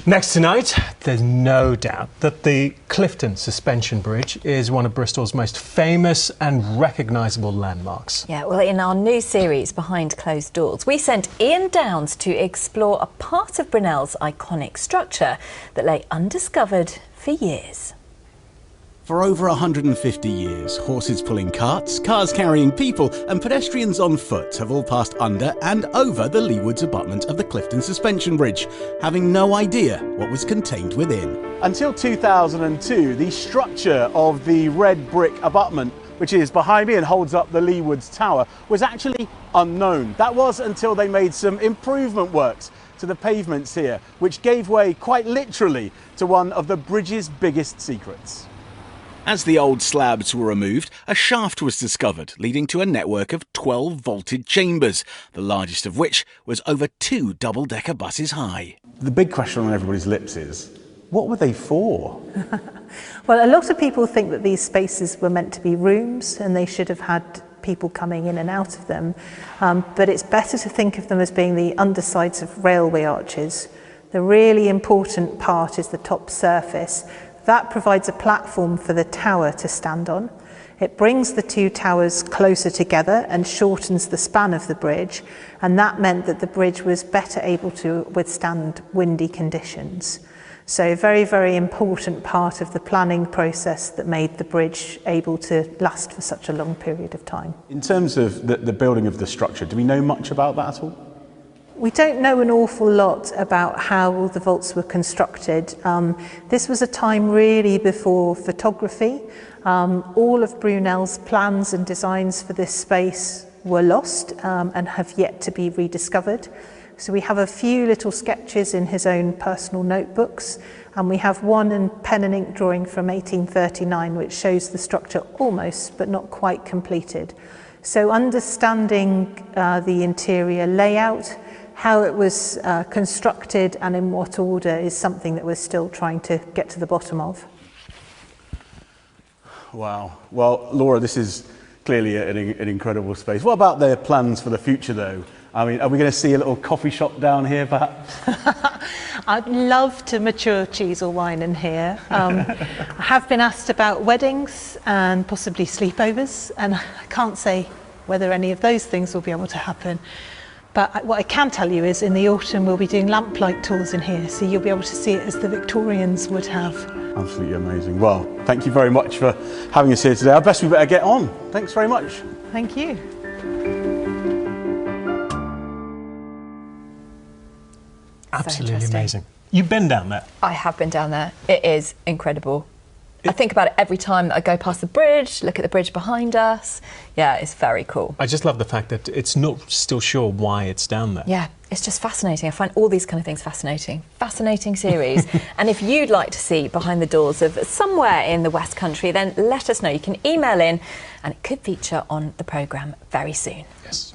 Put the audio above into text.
Next tonight, there's no doubt that the Clifton Suspension Bridge is one of Bristol's most famous and recognisable landmarks. Yeah, well, in our new series, Behind Closed Doors, we sent Ian Downs to explore a part of Brunel's iconic structure that lay undiscovered for years. For over 150 years, horses pulling carts, cars carrying people and pedestrians on foot have all passed under and over the Leigh Woods abutment of the Clifton Suspension Bridge, having no idea what was contained within. Until 2002, the structure of the red brick abutment, which is behind me and holds up the Leigh Woods Tower, was actually unknown. That was until they made some improvement works to the pavements here, which gave way quite literally to one of the bridge's biggest secrets. As the old slabs were removed, a shaft was discovered, leading to a network of 12 vaulted chambers, the largest of which was over 2 double-decker buses high. The big question on everybody's lips is, what were they for? Well, a lot of people think that these spaces were meant to be rooms and they should have had people coming in and out of them, but it's better to think of them as being the undersides of railway arches. The really important part is the top surface. That provides a platform for the tower to stand on. It brings the two towers closer together and shortens the span of the bridge, and that meant that the bridge was better able to withstand windy conditions. So a very, very important part of the planning process that made the bridge able to last for such a long period of time. In terms of the building of the structure, do we know much about that at all? We don't know an awful lot about how the vaults were constructed. This was a time really before photography. All of Brunel's plans and designs for this space were lost and have yet to be rediscovered. So we have a few little sketches in his own personal notebooks, and we have one in pen and ink drawing from 1839 which shows the structure almost but not quite completed. So understanding the interior layout, how it was constructed and in what order is something that we're still trying to get to the bottom of. Wow. Well, Laura, this is clearly an incredible space. What about their plans for the future, though? I mean, are we going to see a little coffee shop down here, perhaps? I'd love to mature cheese or wine in here. I have been asked about weddings and possibly sleepovers, and I can't say whether any of those things will be able to happen. But what I can tell you is in the autumn we'll be doing lamplight tours in here, so you'll be able to see it as the Victorians would have. Absolutely amazing. Well, thank you very much for having us here today. I best we better get on. Thanks very much. Thank you. Absolutely amazing. You've been down there? I have been down there. It is incredible. I think about it every time that I go past the bridge, look at the bridge behind us. Yeah, it's very cool. I just love the fact that it's not still sure why it's down there. Yeah, it's just fascinating. I find all these kind of things fascinating. Fascinating series. And if you'd like to see behind the doors of somewhere in the West Country, then let us know. You can email in and it could feature on the programme very soon. Yes.